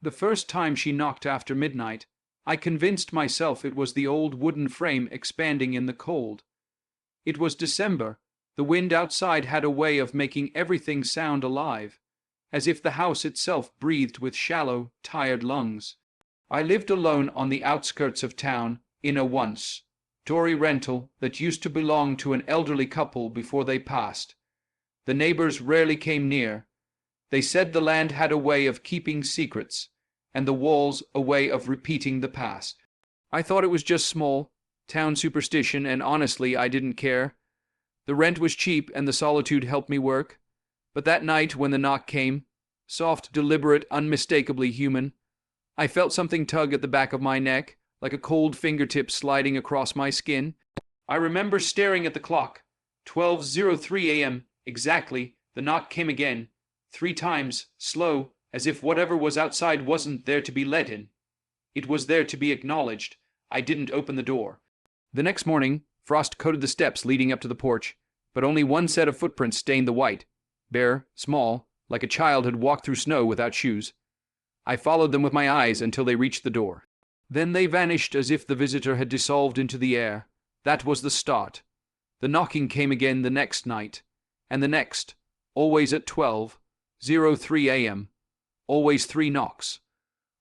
The first time she knocked after midnight, I convinced myself it was the old wooden frame expanding in the cold. It was December. The wind outside had a way of making everything sound alive, as if the house itself breathed with shallow, tired lungs. I lived alone on the outskirts of town, in a once-story rental that used to belong to an elderly couple before they passed. The neighbors rarely came near. They said the land had a way of keeping secrets, and the walls a way of repeating the past. I thought it was just small town superstition, and honestly, I didn't care. The rent was cheap, and the solitude helped me work. But that night, when the knock came, soft, deliberate, unmistakably human, I felt something tug at the back of my neck, like a cold fingertip sliding across my skin. I remember staring at the clock. 12:03 a.m. exactly. The knock came again, 3 times, slow, as if whatever was outside wasn't there to be let in. It was there to be acknowledged. I didn't open the door. The next morning, frost coated the steps leading up to the porch, but only one set of footprints stained the white. Bare, small, like a child had walked through snow without shoes. I followed them with my eyes until they reached the door. Then they vanished as if the visitor had dissolved into the air. That was the start. The knocking came again the next night, and the next, always at 12:03 a.m. Always 3 knocks.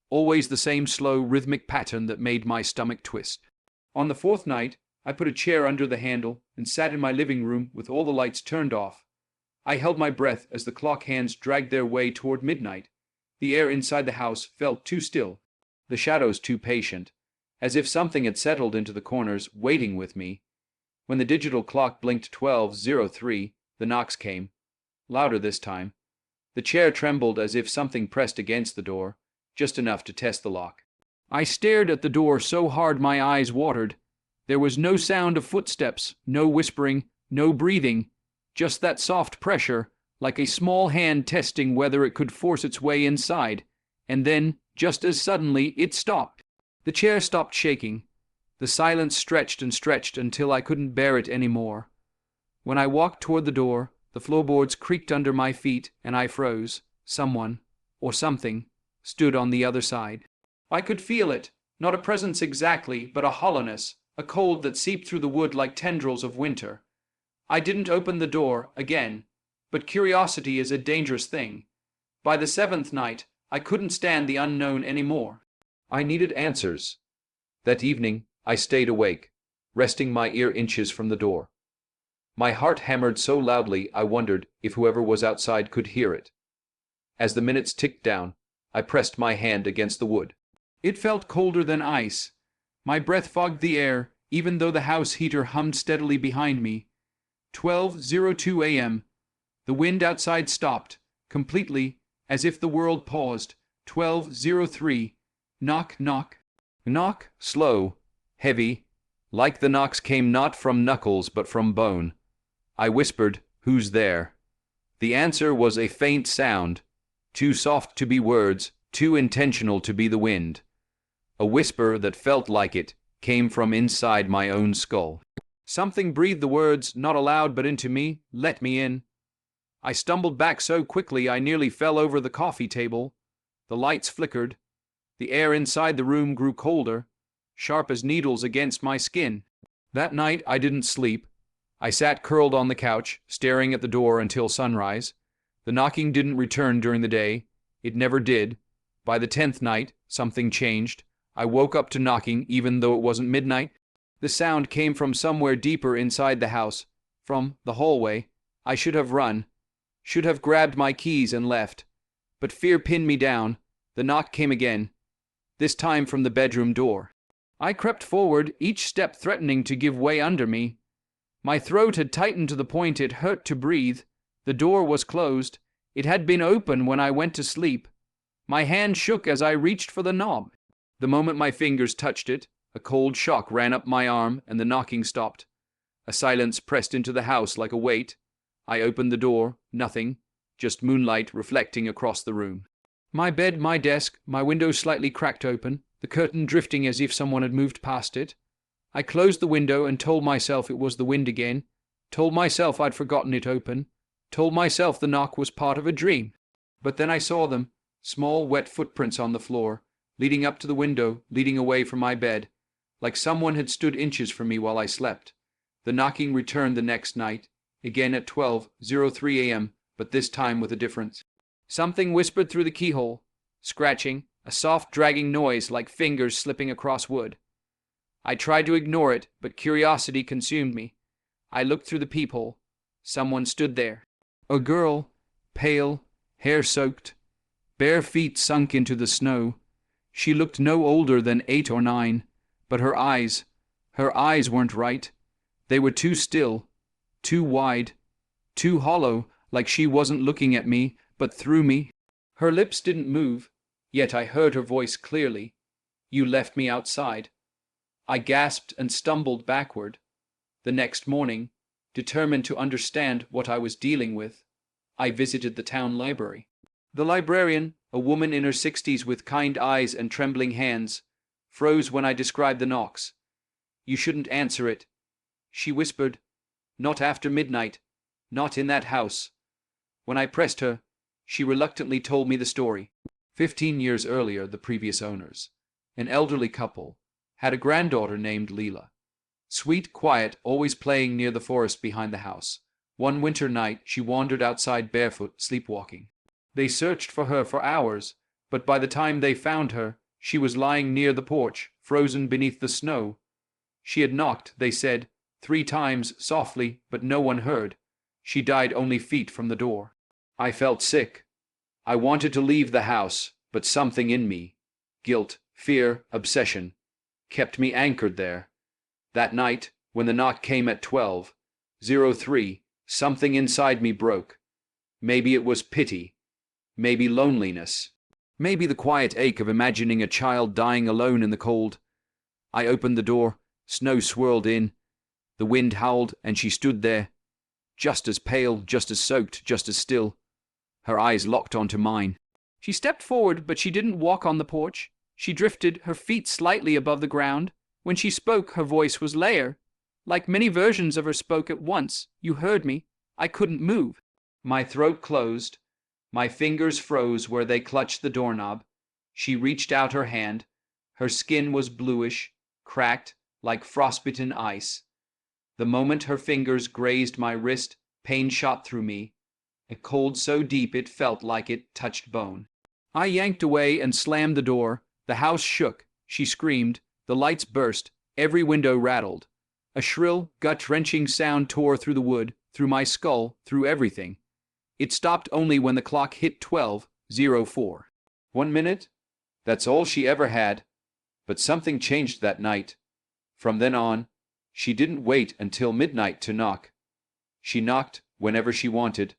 Always the same slow, rhythmic pattern that made my stomach twist. On the 4th night, I put a chair under the handle and sat in my living room with all the lights turned off. I held my breath as the clock hands dragged their way toward midnight. The air inside the house felt too still, the shadows too patient, as if something had settled into the corners, waiting with me. When the digital clock blinked 12:03, the knocks came, louder this time. The chair trembled as if something pressed against the door, just enough to test the lock. I stared at the door so hard my eyes watered. There was no sound of footsteps, no whispering, no breathing, just that soft pressure, like a small hand testing whether it could force its way inside. And then, just as suddenly, it stopped. The chair stopped shaking. The silence stretched and stretched until I couldn't bear it anymore. When I walked toward the door, the floorboards creaked under my feet, and I froze. Someone, or something, stood on the other side. I could feel it, not a presence exactly, but a hollowness, a cold that seeped through the wood like tendrils of winter. I didn't open the door again, but curiosity is a dangerous thing. By the 7th night, I couldn't stand the unknown anymore. I needed answers. That evening, I stayed awake, resting my ear inches from the door. My heart hammered so loudly I wondered if whoever was outside could hear it. As the minutes ticked down, I pressed my hand against the wood. It felt colder than ice. My breath fogged the air, even though the house heater hummed steadily behind me. 12:02 a.m. The wind outside stopped, completely, as if the world paused. 12:03. Knock, knock. Knock, slow, heavy, like the knocks came not from knuckles but from bone. I whispered, "Who's there?" The answer was a faint sound, too soft to be words, too intentional to be the wind. A whisper that felt like it came from inside my own skull. Something breathed the words, not aloud but into me, "Let me in." I stumbled back so quickly I nearly fell over the coffee table. The lights flickered. The air inside the room grew colder, sharp as needles against my skin. That night I didn't sleep. I sat curled on the couch, staring at the door until sunrise. The knocking didn't return during the day. It never did. By the 10th night, something changed. I woke up to knocking, even though it wasn't midnight. The sound came from somewhere deeper inside the house, from the hallway. I should have run, should have grabbed my keys and left. But fear pinned me down. The knock came again, this time from the bedroom door. I crept forward, each step threatening to give way under me. My throat had tightened to the point it hurt to breathe. The door was closed. It had been open when I went to sleep. My hand shook as I reached for the knob. The moment my fingers touched it, a cold shock ran up my arm and the knocking stopped. A silence pressed into the house like a weight. I opened the door. Nothing. Just moonlight reflecting across the room. My bed, my desk, my window slightly cracked open, the curtain drifting as if someone had moved past it. I closed the window and told myself it was the wind again, told myself I'd forgotten it open, told myself the knock was part of a dream. But then I saw them, Small, wet footprints on the floor, leading up to the window, leading away from my bed, like someone had stood inches from me while I slept. The knocking returned the next night, again at 12:03 a.m., but this time with a difference. Something whispered through the keyhole, scratching, a soft dragging noise like fingers slipping across wood. I tried to ignore it, but curiosity consumed me. I looked through the peephole. Someone stood there. A girl, pale, hair soaked, bare feet sunk into the snow. She looked no older than 8 or 9, but her eyes weren't right. They were too still, too wide, too hollow, like she wasn't looking at me, but through me. Her lips didn't move, yet I heard her voice clearly. "You left me outside." I gasped and stumbled backward. The next morning, determined to understand what I was dealing with, I visited the town library. The librarian, a woman in her 60s with kind eyes and trembling hands, froze when I described the knocks. "You shouldn't answer it," she whispered. "Not after midnight. Not in that house." When I pressed her, she reluctantly told me the story. 15 years earlier, the previous owners, an elderly couple, had a granddaughter named Leela. Sweet, quiet, always playing near the forest behind the house. One winter night, she wandered outside barefoot, sleepwalking. They searched for her for hours, but by the time they found her, she was lying near the porch, frozen beneath the snow. She had knocked, they said, 3 times, softly, but no one heard. She died only feet from the door. I felt sick. I wanted to leave the house, but something in me, guilt, fear, obsession, kept me anchored there. That night, when the knock came at 12:03, something inside me broke. Maybe it was pity, maybe loneliness, maybe the quiet ache of imagining a child dying alone in the cold. I opened the door, snow swirled in, the wind howled, and she stood there, just as pale, just as soaked, just as still. Her eyes locked onto mine. She stepped forward, but she didn't walk on the porch. She drifted, her feet slightly above the ground. When she spoke, her voice was layer. Like many versions of her spoke at once. "You heard me. I couldn't move." My throat closed. My fingers froze where they clutched the doorknob. She reached out her hand. Her skin was bluish, cracked, like frostbitten ice. The moment her fingers grazed my wrist, pain shot through me, a cold so deep it felt like it touched bone. I yanked away and slammed the door. The house shook. She screamed. The lights burst. Every window rattled. A shrill, gut-wrenching sound tore through the wood, through my skull, through everything. It stopped only when the clock hit 12:04. 1 minute? That's all she ever had. But something changed that night. From then on, she didn't wait until midnight to knock. She knocked whenever she wanted.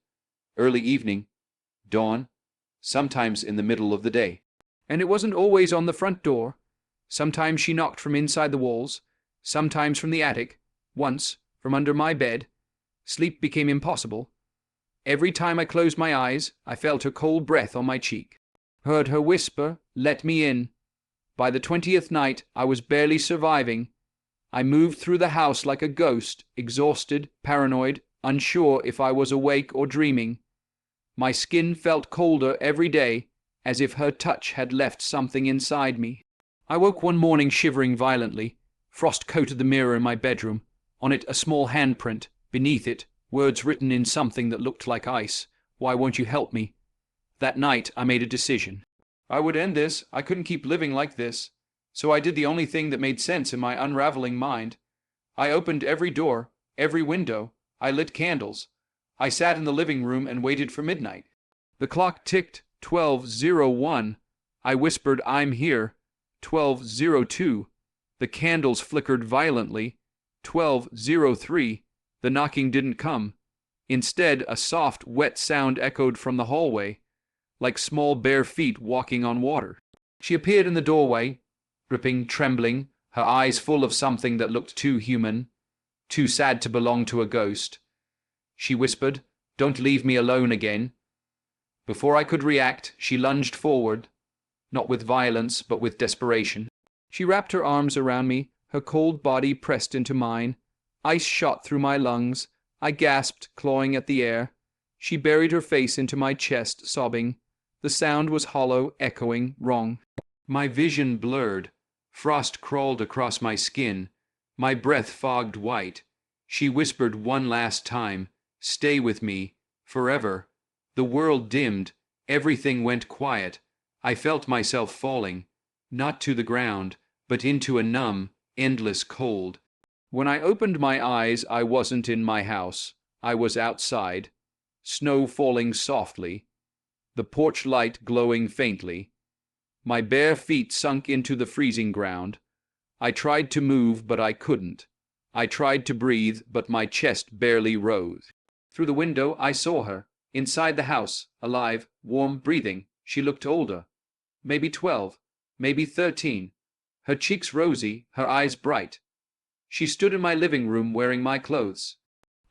Early evening, dawn, sometimes in the middle of the day. And it wasn't always on the front door. Sometimes she knocked from inside the walls, sometimes from the attic, once from under my bed. Sleep became impossible. Every time I closed my eyes, I felt her cold breath on my cheek. Heard her whisper, "Let me in." By the 20th night, I was barely surviving. I moved through the house like a ghost, exhausted, paranoid, unsure if I was awake or dreaming. My skin felt colder every day, as if her touch had left something inside me. I woke one morning shivering violently. Frost coated the mirror in my bedroom. On it a small handprint. Beneath it, words written in something that looked like ice. "Why won't you help me?" That night I made a decision. I would end this. I couldn't keep living like this. So I did the only thing that made sense in my unraveling mind. I opened every door, every window. I lit candles. I sat in the living room and waited for midnight. The clock ticked 12:01. I whispered, "I'm here." 12:02. The candles flickered violently. 12:03. The knocking didn't come. Instead, a soft, wet sound echoed from the hallway, like small bare feet walking on water. She appeared in the doorway, dripping, trembling, her eyes full of something that looked too human, too sad to belong to a ghost. She whispered, "Don't leave me alone again." Before I could react, she lunged forward, not with violence, but with desperation. She wrapped her arms around me, her cold body pressed into mine. Ice shot through my lungs. I gasped, clawing at the air. She buried her face into my chest, sobbing. The sound was hollow, echoing, wrong. My vision blurred. Frost crawled across my skin. My breath fogged white. She whispered one last time, "Stay with me, forever." The world dimmed. Everything went quiet. I felt myself falling, not to the ground, but into a numb, endless cold. When I opened my eyes, I wasn't in my house. I was outside. Snow falling softly. The porch light glowing faintly. My bare feet sunk into the freezing ground. I tried to move, but I couldn't. I tried to breathe, but my chest barely rose. Through the window, I saw her, inside the house, alive, warm, breathing. She looked older. Maybe 12, maybe 13. Her cheeks rosy, her eyes bright. She stood in my living room wearing my clothes.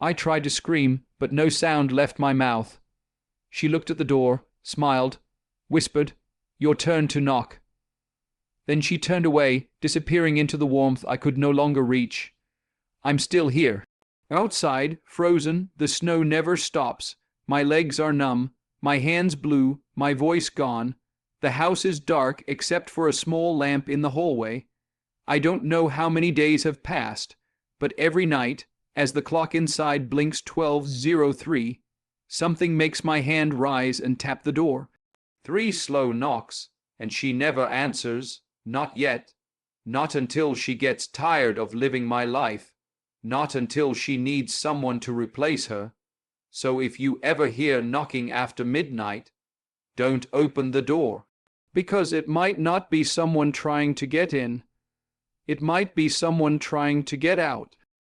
I tried to scream, but no sound left my mouth. She looked at the door, smiled, whispered, "Your turn to knock." Then she turned away, disappearing into the warmth I could no longer reach. I'm still here. Outside, frozen, the snow never stops. My legs are numb, my hands blue, my voice gone. The house is dark except for a small lamp in the hallway. I don't know how many days have passed, but every night, as the clock inside blinks 12:03, something makes my hand rise and tap the door. 3 slow knocks, and she never answers. Not yet. Not until she gets tired of living my life. Not until she needs someone to replace her. So if you ever hear knocking after midnight, don't open the door. Because it might not be someone trying to get in. It might be someone trying to get out.